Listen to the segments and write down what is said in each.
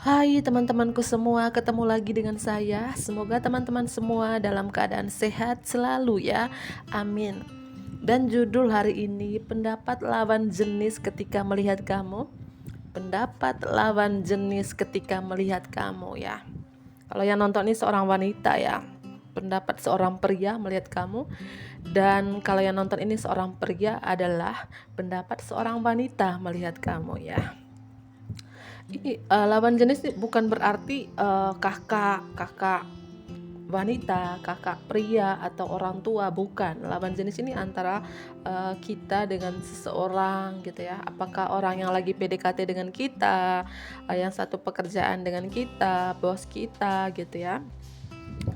Hai teman-temanku semua, ketemu lagi dengan saya. Semoga teman-teman semua dalam keadaan sehat selalu ya. Amin. Dan judul hari ini, pendapat lawan jenis ketika melihat kamu. Pendapat lawan jenis ketika melihat kamu ya. Kalau yang nonton ini seorang wanita ya. Pendapat seorang pria melihat kamu. Dan kalau yang nonton ini seorang pria adalah pendapat seorang wanita melihat kamu ya. Ini lawan jenis ini bukan berarti kakak wanita, kakak pria atau orang tua, bukan. Lawan jenis ini antara kita dengan seseorang gitu ya. Apakah orang yang lagi PDKT dengan kita, yang satu pekerjaan dengan kita, bos kita gitu ya.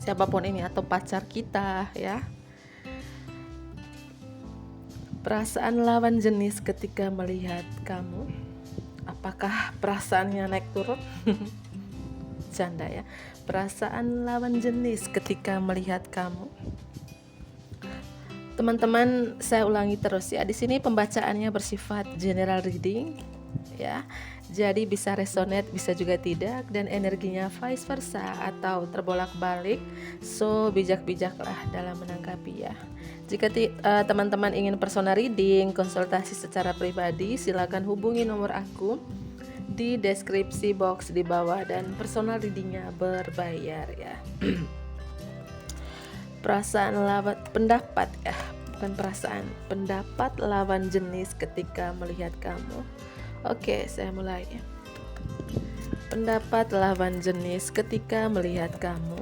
Siapapun ini atau pacar kita ya. Perasaan lawan jenis ketika melihat kamu. Apakah perasaannya naik turun? Canda ya. Perasaan lawan jenis ketika melihat kamu. Teman-teman, saya ulangi terus ya. Di sini pembacaannya bersifat general reading ya. Jadi bisa resonate, bisa juga tidak, dan energinya vice versa atau terbolak-balik. So bijak-bijaklah dalam menanggapi ya. Jika teman-teman ingin personal reading, konsultasi secara pribadi, silakan hubungi nomor aku di deskripsi box di bawah, dan personal readingnya berbayar ya. Perasaan lawan pendapat ya, bukan perasaan, pendapat lawan jenis ketika melihat kamu. Oke, saya mulai ya. Pendapat lawan jenis ketika melihat kamu.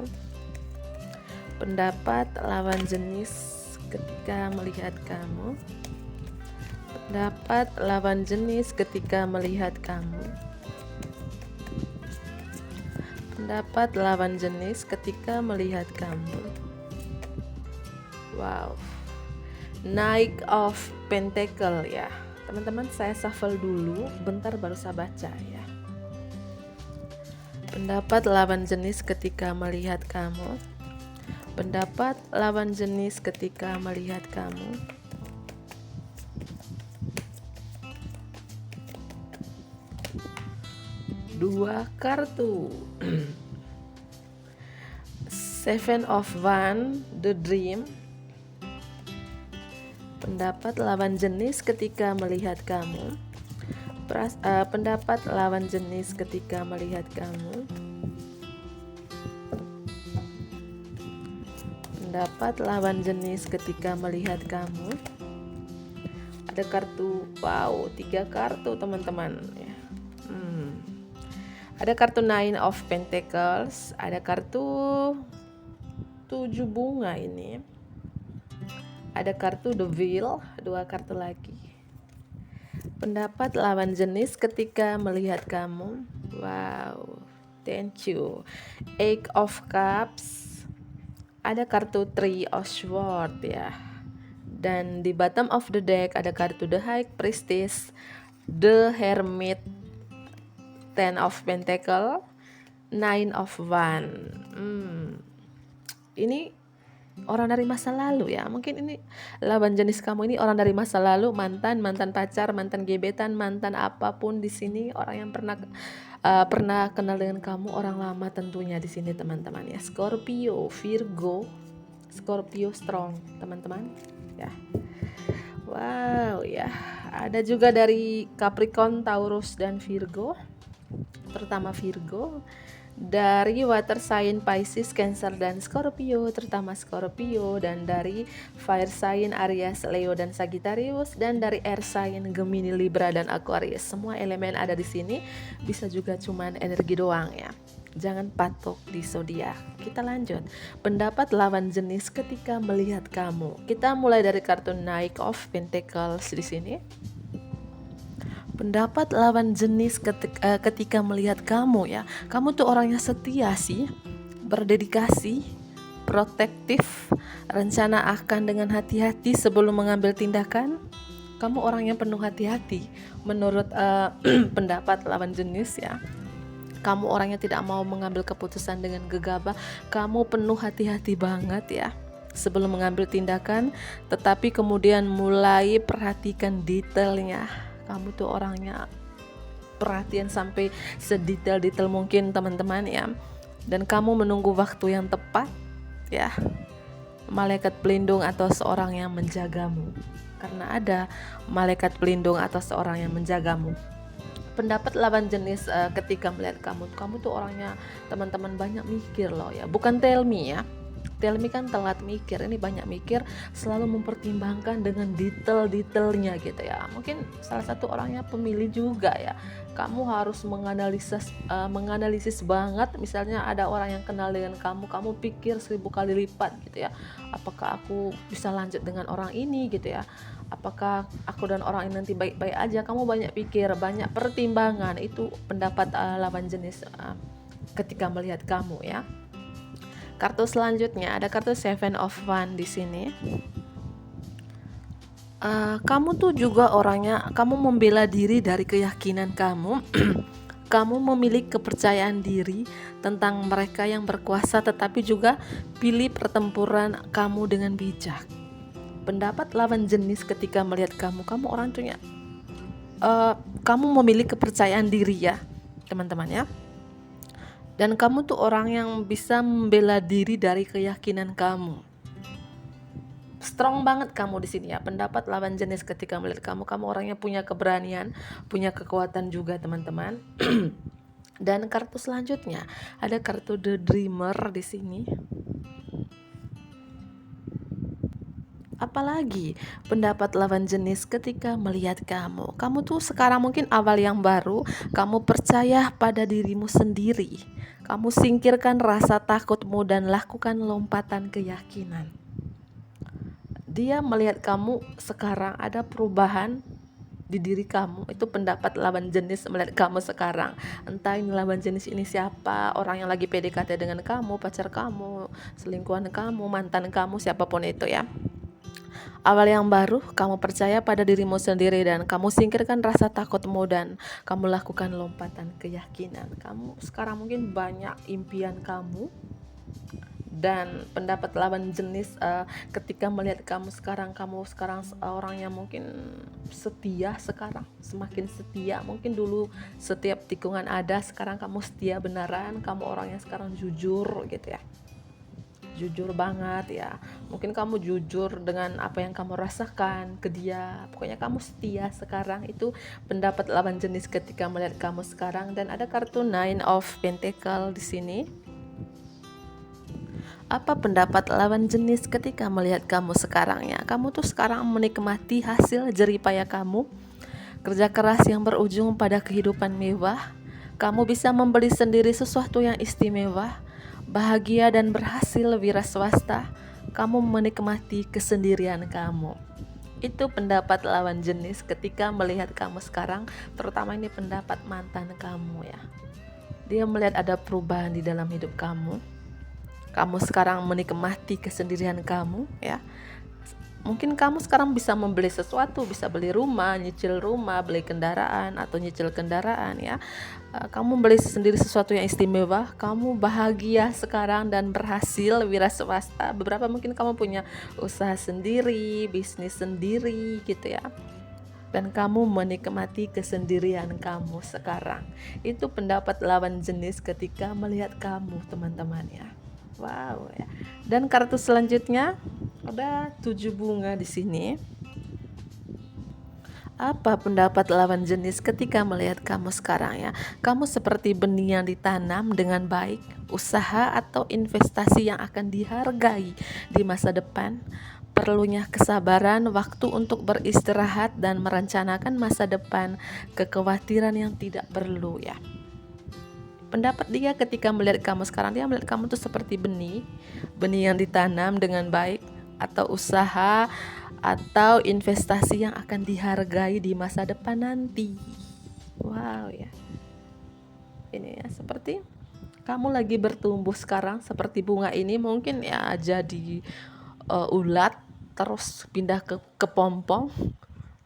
Pendapat lawan jenis ketika melihat kamu. Pendapat lawan jenis ketika melihat kamu. Pendapat lawan jenis ketika melihat kamu. Wow. Knight of Pentacle ya. Teman-teman, saya shuffle dulu, bentar baru saya baca ya. Pendapat lawan jenis ketika melihat kamu. Pendapat lawan jenis ketika melihat kamu. Dua kartu. Seven of Wands, the Dream. Pendapat lawan jenis ketika melihat kamu. Pendapat lawan jenis ketika melihat kamu. Pendapat lawan jenis ketika melihat kamu. Ada kartu, wow, 3 kartu teman-teman ya. Ada kartu Nine of Pentacles, ada kartu 7 bunga ini. Ada kartu The Wheel, 2 kartu lagi. Pendapat lawan jenis ketika melihat kamu. Wow, thank you. Eight of Cups. Ada kartu Three of Swords ya. Dan di bottom of the deck ada kartu The High Priestess, The Hermit, Ten of Pentacle, Nine of Wands. Ini orang dari masa lalu ya. Mungkin ini lawan jenis kamu ini orang dari masa lalu, mantan pacar, mantan gebetan, mantan apapun di sini, orang yang pernah kenal dengan kamu, orang lama tentunya di sini teman-teman ya. Scorpio, Virgo, Scorpio strong teman-teman ya. Wow ya. Ada juga dari Capricorn, Taurus dan Virgo, terutama Virgo. Dari water sign Pisces, Cancer dan Scorpio, terutama Scorpio, dan dari fire sign Aries, Leo dan Sagittarius, dan dari air sign Gemini, Libra dan Aquarius. Semua elemen ada di sini, bisa juga cuman energi doang ya. Jangan patok di zodiak. Kita lanjut. Pendapat lawan jenis ketika melihat kamu. Kita mulai dari kartu Knight of Pentacles di sini. Pendapat lawan jenis ketika melihat kamu ya. Kamu tuh orangnya setia sih, berdedikasi, protektif, rencana akan dengan hati-hati sebelum mengambil tindakan. Kamu orang yang penuh hati-hati menurut pendapat lawan jenis ya. Kamu orangnya tidak mau mengambil keputusan dengan gegabah. Kamu penuh hati-hati banget ya sebelum mengambil tindakan, tetapi kemudian mulai perhatikan detailnya. Kamu tuh orangnya perhatian sampai sedetail-detail mungkin teman-teman ya. Dan kamu menunggu waktu yang tepat ya, malaikat pelindung atau seorang yang menjagamu. Karena ada malaikat pelindung atau seorang yang menjagamu. Pendapat lawan jenis ketika melihat kamu tuh orangnya teman-teman banyak mikir loh ya, bukan tell me ya. Tell me kan telat mikir, ini banyak mikir, selalu mempertimbangkan dengan detail-detailnya gitu ya. Mungkin salah satu orangnya pemilih juga ya. Kamu harus menganalisis banget. Misalnya ada orang yang kenal dengan kamu pikir 1000 kali lipat gitu ya. Apakah aku bisa lanjut dengan orang ini gitu ya? Apakah aku dan orang ini nanti baik-baik aja? Kamu banyak pikir, banyak pertimbangan. Itu pendapat lawan jenis ketika melihat kamu ya. Kartu selanjutnya ada kartu Seven of Wands di sini. Kamu tuh juga orangnya, kamu membela diri dari keyakinan kamu. Kamu memiliki kepercayaan diri tentang mereka yang berkuasa, tetapi juga pilih pertempuran kamu dengan bijak. Pendapat lawan jenis ketika melihat kamu orang tuh kamu memiliki kepercayaan diri ya teman-teman ya. Dan kamu tuh orang yang bisa membela diri dari keyakinan kamu. Strong banget kamu di sini ya. Pendapat lawan jenis ketika melihat kamu orangnya punya keberanian, punya kekuatan juga teman-teman. Dan kartu selanjutnya ada kartu The Dreamer di sini. Apalagi pendapat lawan jenis ketika melihat kamu tuh sekarang mungkin awal yang baru, kamu percaya pada dirimu sendiri, kamu singkirkan rasa takutmu dan lakukan lompatan keyakinan. Dia melihat kamu sekarang ada perubahan di diri kamu. Itu pendapat lawan jenis melihat kamu sekarang. Entah ini lawan jenis ini siapa, orang yang lagi PDKT dengan kamu, pacar kamu, selingkuhan kamu, mantan kamu, siapapun itu ya. Awal yang baru, kamu percaya pada dirimu sendiri dan kamu singkirkan rasa takutmu dan kamu lakukan lompatan keyakinan. Kamu sekarang mungkin banyak impian kamu. Dan pendapat lawan jenis ketika melihat kamu sekarang orang yang mungkin setia sekarang, semakin setia. Mungkin dulu setiap tikungan ada, sekarang kamu setia beneran, kamu orang yang sekarang jujur gitu ya. Jujur banget ya, mungkin kamu jujur dengan apa yang kamu rasakan ke dia, pokoknya kamu setia sekarang. Itu pendapat lawan jenis ketika melihat kamu sekarang. Dan ada kartu Nine of Pentacles di sini. Apa pendapat lawan jenis ketika melihat kamu sekarang ya? Kamu tuh sekarang menikmati hasil jerih payah kamu, kerja keras yang berujung pada kehidupan mewah. Kamu bisa membeli sendiri sesuatu yang istimewa, bahagia dan berhasil wira swasta. Kamu menikmati kesendirian kamu. Itu pendapat lawan jenis ketika melihat kamu sekarang, terutama ini pendapat mantan kamu ya. Dia melihat ada perubahan di dalam hidup kamu. Kamu sekarang menikmati kesendirian kamu ya. Mungkin kamu sekarang bisa membeli sesuatu, bisa beli rumah, nyicil rumah, beli kendaraan atau nyicil kendaraan ya. Kamu beli sendiri sesuatu yang istimewa, kamu bahagia sekarang dan berhasil wira swasta. Beberapa mungkin kamu punya usaha sendiri, bisnis sendiri gitu ya. Dan kamu menikmati kesendirian kamu sekarang. Itu pendapat lawan jenis ketika melihat kamu teman-teman ya. Wow ya. Dan kartu selanjutnya ada 7 bunga di sini. Apa pendapat lawan jenis ketika melihat kamu sekarang ya? Kamu seperti benih yang ditanam dengan baik, usaha atau investasi yang akan dihargai di masa depan. Perlunya kesabaran, waktu untuk beristirahat dan merencanakan masa depan, kekhawatiran yang tidak perlu ya. Pendapat dia ketika melihat kamu sekarang, dia melihat kamu tuh seperti benih yang ditanam dengan baik, atau usaha atau investasi yang akan dihargai di masa depan nanti. Wow ya. Ini ya, seperti kamu lagi bertumbuh sekarang seperti bunga ini, mungkin ya jadi ulat terus pindah ke kepompong,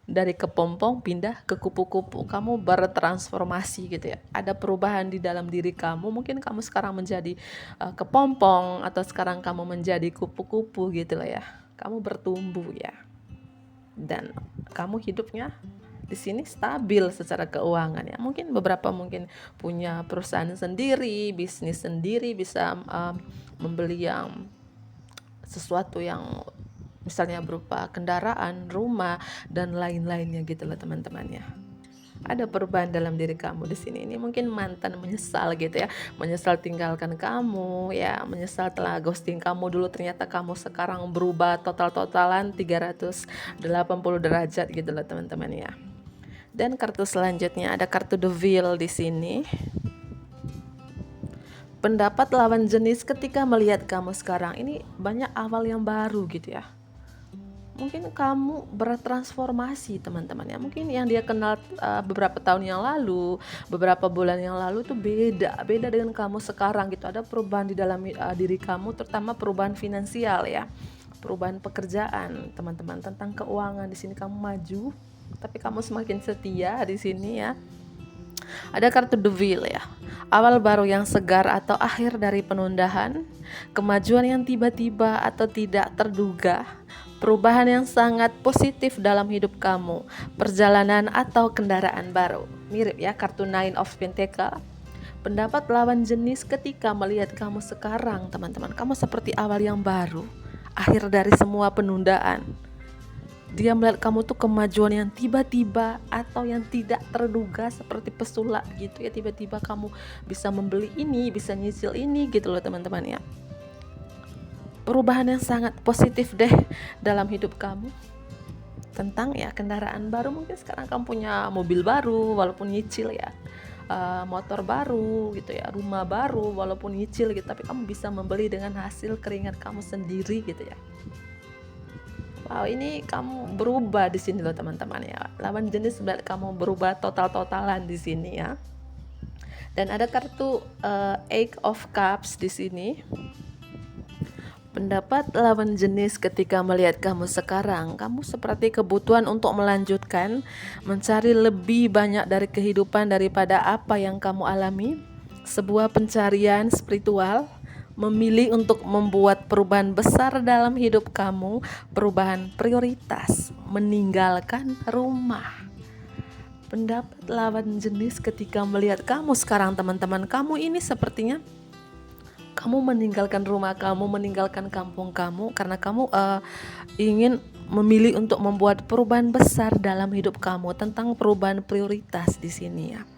dari kepompong pindah ke kupu-kupu. Kamu bertransformasi gitu ya. Ada perubahan di dalam diri kamu. Mungkin kamu sekarang menjadi kepompong atau sekarang kamu menjadi kupu-kupu gitu lah ya. Kamu bertumbuh ya. Dan kamu hidupnya di sini stabil secara keuangan ya. Mungkin beberapa mungkin punya perusahaan sendiri, bisnis sendiri, bisa membeli yang sesuatu yang misalnya berupa kendaraan, rumah dan lain-lainnya gitu loh teman-teman ya. Ada perubahan dalam diri kamu di sini. Ini mungkin mantan menyesal gitu ya, menyesal tinggalkan kamu ya, menyesal telah ghosting kamu dulu, ternyata kamu sekarang berubah total-totalan 380 derajat gitu loh teman-teman ya. Dan kartu selanjutnya ada kartu The Wheel di sini. Pendapat lawan jenis ketika melihat kamu sekarang ini banyak awal yang baru gitu ya. Mungkin kamu bertransformasi teman-teman ya. Mungkin yang dia kenal beberapa tahun yang lalu, beberapa bulan yang lalu itu beda dengan kamu sekarang gitu. Ada perubahan di dalam diri kamu, terutama perubahan finansial ya, perubahan pekerjaan teman-teman. Tentang keuangan, di sini kamu maju, tapi kamu semakin setia di sini ya. Ada kartu The Wheel ya, awal baru yang segar atau akhir dari penundaan, kemajuan yang tiba-tiba atau tidak terduga, perubahan yang sangat positif dalam hidup kamu, perjalanan atau kendaraan baru. Mirip ya kartu Nine of Pentacles. Pendapat lawan jenis ketika melihat kamu sekarang teman-teman, kamu seperti awal yang baru, akhir dari semua penundaan. Dia melihat kamu tuh kemajuan yang tiba-tiba atau yang tidak terduga, seperti pesulap gitu ya. Tiba-tiba kamu bisa membeli ini, bisa nyicil ini gitu loh teman-teman ya. Perubahan yang sangat positif deh dalam hidup kamu. Tentang ya kendaraan baru, mungkin sekarang kamu punya mobil baru walaupun nyicil ya, motor baru gitu ya, rumah baru walaupun nyicil gitu, tapi kamu bisa membeli dengan hasil keringat kamu sendiri gitu ya. Wow, ini kamu berubah di sini loh teman-teman ya. Lawan jenis melihat kamu berubah total-totalan di sini ya. Dan ada kartu Eight of Cups di sini. Pendapat lawan jenis ketika melihat kamu sekarang, kamu seperti kebutuhan untuk melanjutkan, mencari lebih banyak dari kehidupan daripada apa yang kamu alami. Sebuah pencarian spiritual, memilih untuk membuat perubahan besar dalam hidup kamu, perubahan prioritas, meninggalkan rumah. Pendapat lawan jenis ketika melihat kamu sekarang teman-teman, kamu ini sepertinya kamu meninggalkan rumah kamu, meninggalkan kampung kamu, karena kamu ingin memilih untuk membuat perubahan besar dalam hidup kamu, tentang perubahan prioritas di sini ya.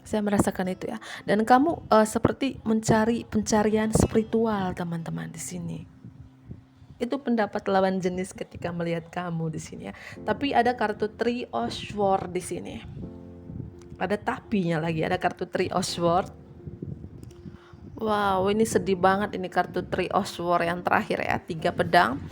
Saya merasakan itu ya. Dan kamu seperti mencari pencarian spiritual teman-teman di sini. Itu pendapat lawan jenis ketika melihat kamu di sini ya. Tapi ada kartu Three of Swords di sini. Ada tapinya lagi, ada kartu Three of Swords. Wow, ini sedih banget ini kartu Three of Swords yang terakhir ya, 3 pedang.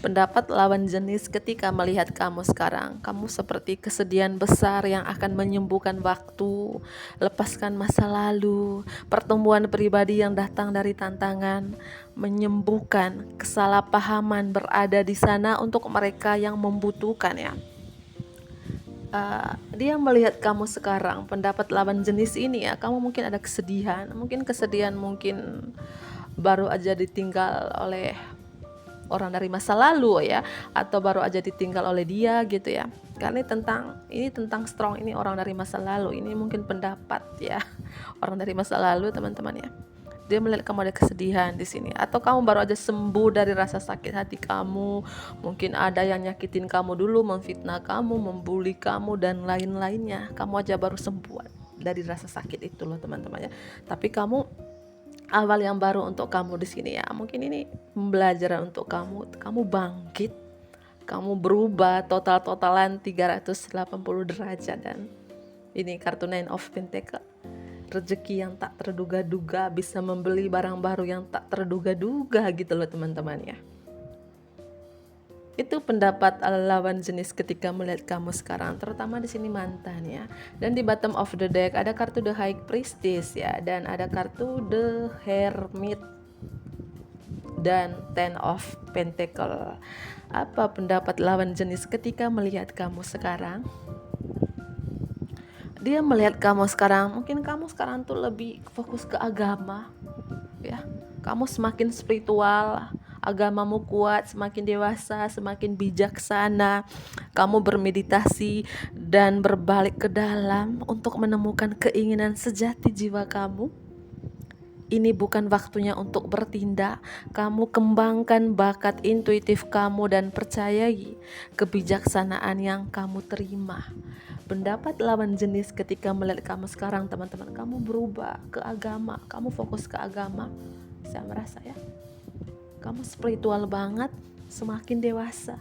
Pendapat lawan jenis ketika melihat kamu sekarang, kamu seperti kesedihan besar yang akan menyembuhkan waktu, lepaskan masa lalu, pertumbuhan pribadi yang datang dari tantangan, menyembuhkan kesalahpahaman, berada di sana untuk mereka yang membutuhkan ya. Dia melihat kamu sekarang, pendapat lawan jenis ini ya, kamu mungkin ada kesedihan, mungkin baru aja ditinggal oleh orang dari masa lalu ya, atau baru aja ditinggal oleh dia gitu ya. Karena ini tentang strong, ini orang dari masa lalu, ini mungkin pendapat ya orang dari masa lalu teman-teman ya. Dia melihat kamu ada kesedihan di sini, atau kamu baru aja sembuh dari rasa sakit hati kamu. Mungkin ada yang nyakitin kamu dulu, memfitnah kamu, membuli kamu dan lain-lainnya. Kamu aja baru sembuh dari rasa sakit itu loh teman-teman ya. Tapi kamu awal yang baru untuk kamu di sini ya. Mungkin ini pembelajaran untuk kamu bangkit, kamu berubah total-totalan 380 derajat. Dan ini kartu Nine of Pentacles. Rezeki yang tak terduga-duga, bisa membeli barang baru yang tak terduga-duga gitu loh teman-teman ya. Itu pendapat lawan jenis ketika melihat kamu sekarang, terutama di sini mantan ya. Dan di bottom of the deck ada kartu The High Priestess ya, dan ada kartu The Hermit dan Ten of Pentacles. Apa pendapat lawan jenis ketika melihat kamu sekarang? Dia melihat kamu sekarang, mungkin kamu sekarang tuh lebih fokus ke agama ya. Kamu semakin spiritual, agamamu kuat, semakin dewasa, semakin bijaksana, kamu bermeditasi dan berbalik ke dalam untuk menemukan keinginan sejati jiwa kamu. Ini bukan waktunya untuk bertindak. Kamu kembangkan bakat intuitif kamu dan percayai kebijaksanaan yang kamu terima. Pendapat lawan jenis ketika melihat kamu sekarang, teman-teman, kamu berubah ke agama, kamu fokus ke agama. Saya merasa ya, kamu spiritual banget, semakin dewasa.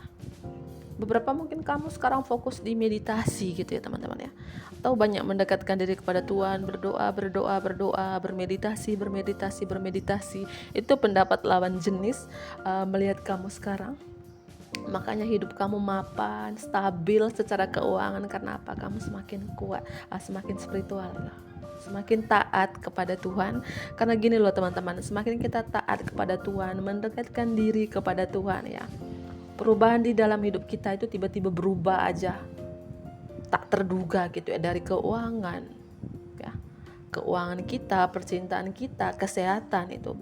Beberapa mungkin kamu sekarang fokus di meditasi gitu ya teman-teman ya, atau banyak mendekatkan diri kepada Tuhan, berdoa, bermeditasi. Itu pendapat lawan jenis melihat kamu sekarang. Makanya hidup kamu mapan, stabil secara keuangan. Karena apa? Kamu semakin kuat, semakin spiritual, semakin taat kepada Tuhan. Karena gini loh teman-teman, semakin kita taat kepada Tuhan, mendekatkan diri kepada Tuhan ya, perubahan di dalam hidup kita itu tiba-tiba berubah aja, tak terduga gitu ya, dari keuangan ya, keuangan kita, percintaan kita, kesehatan itu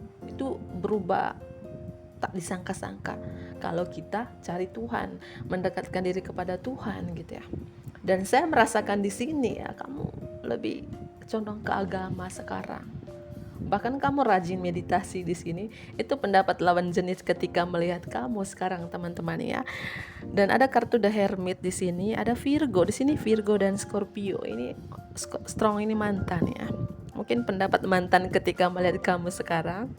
berubah tak disangka-sangka kalau kita cari Tuhan, mendekatkan diri kepada Tuhan gitu ya. Dan saya merasakan di sini ya, kamu lebih condong ke agama sekarang. Bahkan kamu rajin meditasi di sini. Itu pendapat lawan jenis ketika melihat kamu sekarang, teman-teman ya. Dan ada kartu The Hermit di sini, ada Virgo di sini, Virgo dan Scorpio. Ini strong, ini mantan ya. Mungkin pendapat mantan ketika melihat kamu sekarang.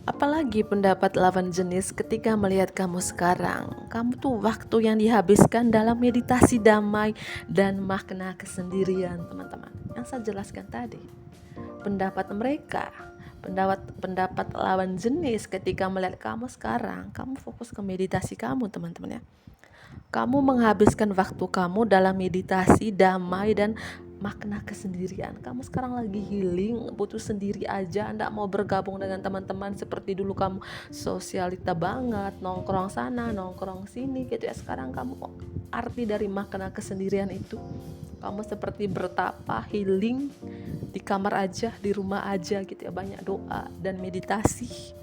Apalagi pendapat lawan jenis ketika melihat kamu sekarang. Kamu tuh waktu yang dihabiskan dalam meditasi damai dan makna kesendirian, teman-teman, yang saya jelaskan tadi. Pendapat mereka, pendapat lawan jenis ketika melihat kamu sekarang, kamu fokus ke meditasi kamu, teman-teman ya. Kamu menghabiskan waktu kamu dalam meditasi damai dan makna kesendirian. Kamu sekarang lagi healing, butuh sendiri aja, enggak mau bergabung dengan teman-teman seperti dulu kamu sosialita banget, nongkrong sana, nongkrong sini gitu ya. Sekarang kamu, arti dari makna kesendirian itu, kamu seperti bertapa, healing di kamar aja, di rumah aja gitu ya, banyak doa dan meditasi.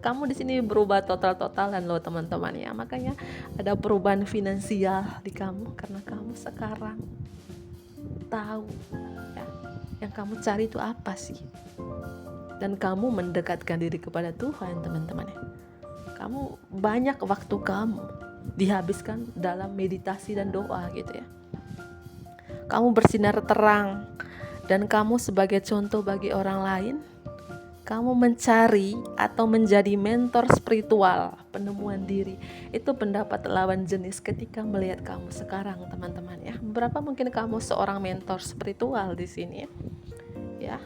Kamu di sini berubah total-totalan loh teman-teman ya. Makanya ada perubahan finansial di kamu karena kamu sekarang tahu ya, yang kamu cari itu apa sih. Dan kamu mendekatkan diri kepada Tuhan, teman-teman ya. Kamu banyak waktu kamu dihabiskan dalam meditasi dan doa gitu ya. Kamu bersinar terang dan kamu sebagai contoh bagi orang lain. Kamu mencari atau menjadi mentor spiritual, penemuan diri. Itu pendapat lawan jenis ketika melihat kamu sekarang, teman-teman ya. Berapa mungkin kamu seorang mentor spiritual di sini ya.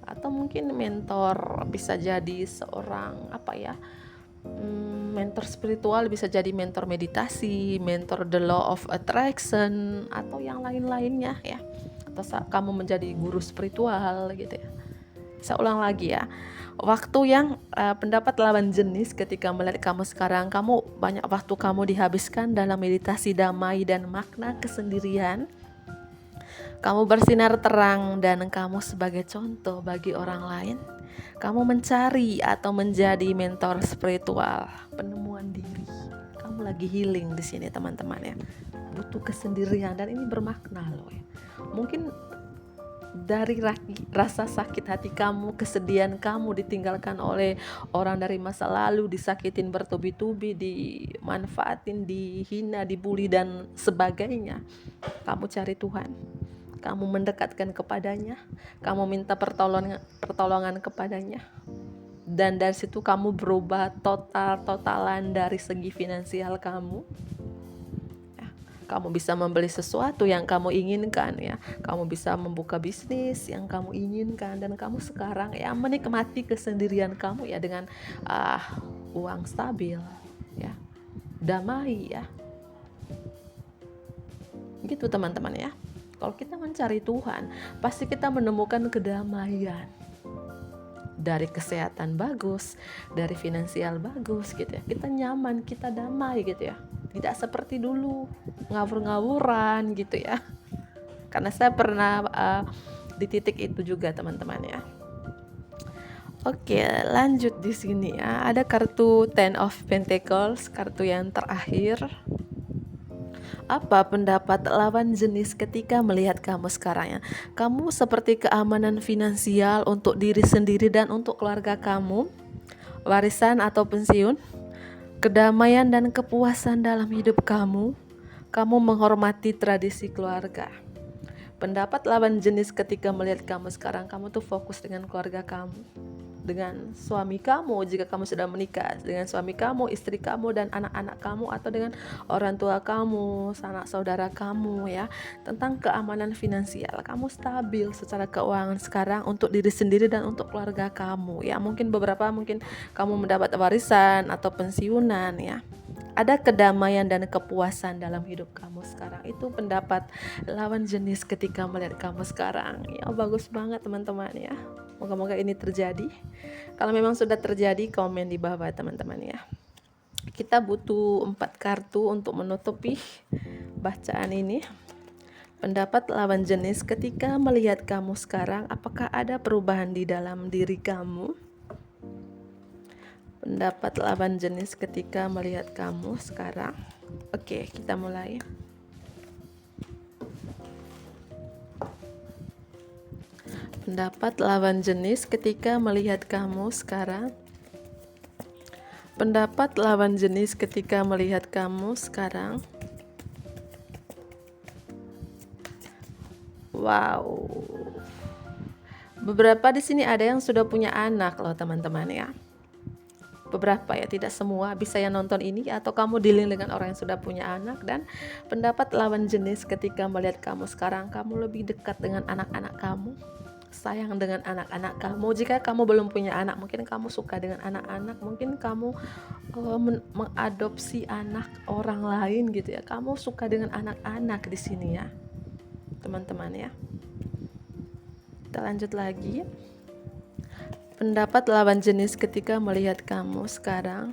Atau mungkin mentor bisa jadi seorang mentor spiritual, bisa jadi mentor meditasi, mentor the law of attraction, atau yang lain-lainnya ya. Atau kamu menjadi guru spiritual gitu ya. Saya ulang lagi ya, waktu yang pendapat lawan jenis ketika melihat kamu sekarang, kamu banyak waktu kamu dihabiskan dalam meditasi damai dan makna kesendirian. Kamu bersinar terang dan kamu sebagai contoh bagi orang lain. Kamu mencari atau menjadi mentor spiritual, penemuan diri. Kamu lagi healing di sini, teman-teman ya. Butuh kesendirian dan ini bermakna loh ya. Mungkin dari rasa sakit hati kamu, kesedihan kamu ditinggalkan oleh orang dari masa lalu, disakitin bertubi-tubi, dimanfaatin, dihina, dibully dan sebagainya. Kamu cari Tuhan, kamu mendekatkan kepadanya, kamu minta pertolongan kepadanya, dan dari situ kamu berubah totalan dari segi finansial kamu. Kamu bisa membeli sesuatu yang kamu inginkan ya. Kamu bisa membuka bisnis yang kamu inginkan. Dan kamu sekarang ya menikmati kesendirian kamu ya, dengan uang stabil ya, damai ya. Gitu teman-teman ya. Kalau kita mencari Tuhan, pasti kita menemukan kedamaian. Dari kesehatan bagus, dari finansial bagus gitu ya. Kita nyaman, kita damai gitu ya. Tidak seperti dulu ngawur-ngawuran gitu ya. Karena saya pernah di titik itu juga, teman-teman ya. Oke, lanjut di sini ya. Ada kartu Ten of Pentacles, kartu yang terakhir. Apa pendapat lawan jenis ketika melihat kamu sekarang ya? Kamu seperti keamanan finansial untuk diri sendiri dan untuk keluarga kamu, warisan atau pensiun, kedamaian dan kepuasan dalam hidup kamu. Kamu menghormati tradisi keluarga. Pendapat lawan jenis ketika melihat kamu sekarang, kamu tuh fokus dengan keluarga kamu, dengan suami kamu jika kamu sudah menikah, dengan suami kamu, istri kamu dan anak-anak kamu, atau dengan orang tua kamu, sanak saudara kamu ya. Tentang keamanan finansial, kamu stabil secara keuangan sekarang untuk diri sendiri dan untuk keluarga kamu ya. Mungkin kamu mendapat warisan atau pensiunan ya. Ada kedamaian dan kepuasan dalam hidup kamu sekarang. Itu pendapat lawan jenis ketika melihat kamu sekarang ya. Bagus banget teman-teman ya. Moga-moga ini terjadi. Kalau memang sudah terjadi, komen di bawah teman-teman ya. Kita butuh 4 kartu untuk menutupi bacaan ini. Pendapat lawan jenis ketika melihat kamu sekarang, apakah ada perubahan di dalam diri kamu? Pendapat lawan jenis ketika melihat kamu sekarang. Oke, kita mulai. Pendapat lawan jenis ketika melihat kamu sekarang. Pendapat lawan jenis ketika melihat kamu sekarang. Wow. Beberapa di sini ada yang sudah punya anak loh teman-teman ya. Beberapa ya, tidak semua. Bisa yang nonton ini atau kamu dealing dengan orang yang sudah punya anak. Dan pendapat lawan jenis ketika melihat kamu sekarang, kamu lebih dekat dengan anak-anak kamu, sayang dengan anak-anak kamu. Jika kamu belum punya anak, mungkin kamu suka dengan anak-anak, mungkin kamu mengadopsi anak orang lain gitu ya. Kamu suka dengan anak-anak di sini ya teman-teman ya. Kita lanjut lagi. Pendapat lawan jenis ketika melihat kamu sekarang.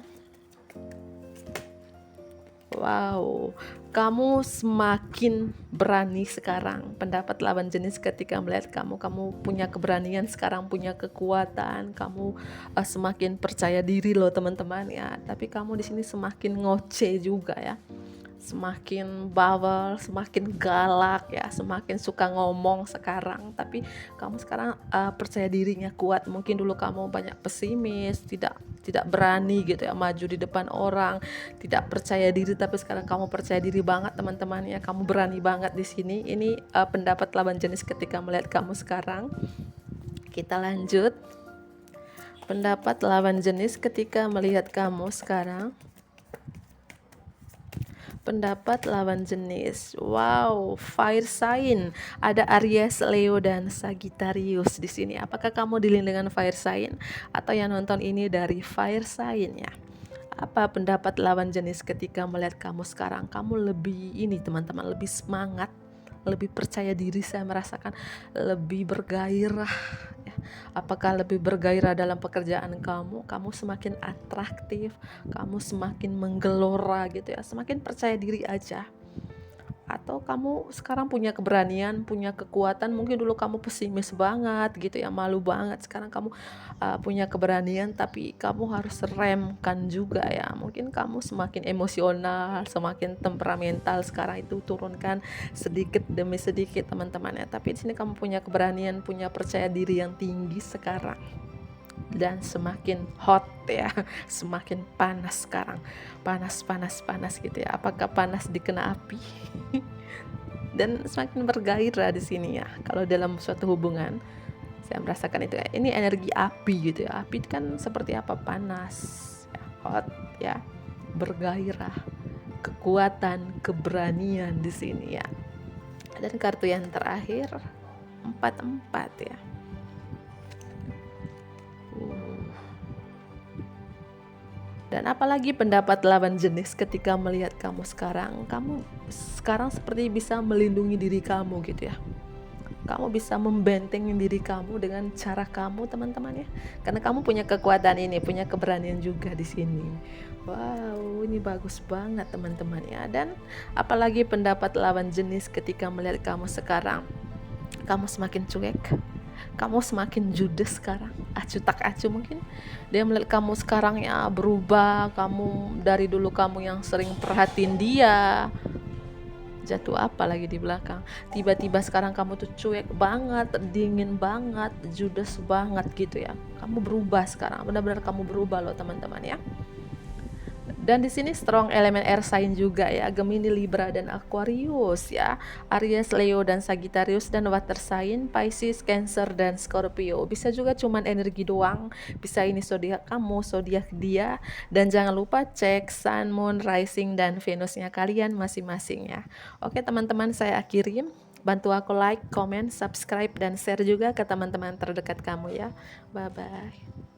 Wow, kamu semakin berani sekarang. Pendapat lawan jenis ketika melihat kamu punya keberanian sekarang, punya kekuatan. Kamu semakin percaya diri loh teman-teman ya. Tapi kamu di sini semakin ngoceh juga ya. Semakin bawel, semakin galak ya, semakin suka ngomong sekarang. Tapi kamu sekarang percaya dirinya kuat. Mungkin dulu kamu banyak pesimis, tidak berani gitu ya, maju di depan orang, tidak percaya diri. Tapi sekarang kamu percaya diri banget teman-teman ya. Kamu berani banget di sini. Ini pendapat lawan jenis ketika melihat kamu sekarang. Kita lanjut. Pendapat lawan jenis ketika melihat kamu sekarang. Pendapat lawan jenis. Wow, fire sign. Ada Aries, Leo dan Sagittarius di sini. Apakah kamu dealing dengan fire sign atau yang nonton ini dari fire sign ya? Apa pendapat lawan jenis ketika melihat kamu sekarang? Kamu lebih ini teman-teman, lebih semangat, lebih percaya diri. Saya merasakan lebih bergairah ya. Apakah lebih bergairah dalam pekerjaan kamu? Kamu semakin atraktif, kamu semakin menggelora gitu ya, semakin percaya diri aja. Atau kamu sekarang punya keberanian, punya kekuatan. Mungkin dulu kamu pesimis banget gitu ya, malu banget. Sekarang kamu punya keberanian, tapi kamu harus remkan juga ya. Mungkin kamu semakin emosional, semakin temperamental. Sekarang itu turunkan sedikit demi sedikit teman-teman ya. Tapi di sini kamu punya keberanian, punya percaya diri yang tinggi sekarang. Dan semakin hot ya, semakin panas sekarang, panas gitu ya. Apakah panas dikena api? Dan semakin bergairah di sini ya. Kalau dalam suatu hubungan, saya merasakan itu ya. Ini energi api gitu ya. Api itu kan seperti apa? Panas, ya, hot ya, bergairah, kekuatan, keberanian di sini ya. Dan kartu yang terakhir 4-4 ya. Dan apalagi pendapat lawan jenis ketika melihat kamu sekarang. Kamu sekarang seperti bisa melindungi diri kamu gitu ya. Kamu bisa membentengi diri kamu dengan cara kamu teman-teman ya. Karena kamu punya kekuatan ini, punya keberanian juga di sini. Wow, ini bagus banget teman-teman ya. Dan apalagi pendapat lawan jenis ketika melihat kamu sekarang. Kamu semakin cuek, kamu semakin judes sekarang, acu tak acu mungkin. Dia melihat kamu sekarang ya berubah, kamu dari dulu kamu yang sering perhatiin dia, jatuh apa lagi di belakang, tiba-tiba sekarang kamu tuh cuek banget, dingin banget, judes banget gitu ya. Kamu berubah sekarang, benar-benar kamu berubah loh teman-teman ya. Dan di sini strong elemen air sign juga ya, Gemini, Libra dan Aquarius ya, Aries, Leo dan Sagittarius, dan water sign Pisces, Cancer dan Scorpio. Bisa juga cuman energi doang, bisa ini zodiak kamu, zodiak dia, dan jangan lupa cek Sun, Moon, Rising dan Venusnya kalian masing-masing ya. Oke teman-teman, saya akhiri. Bantu aku like, comment, subscribe dan share juga ke teman-teman terdekat kamu ya. Bye bye.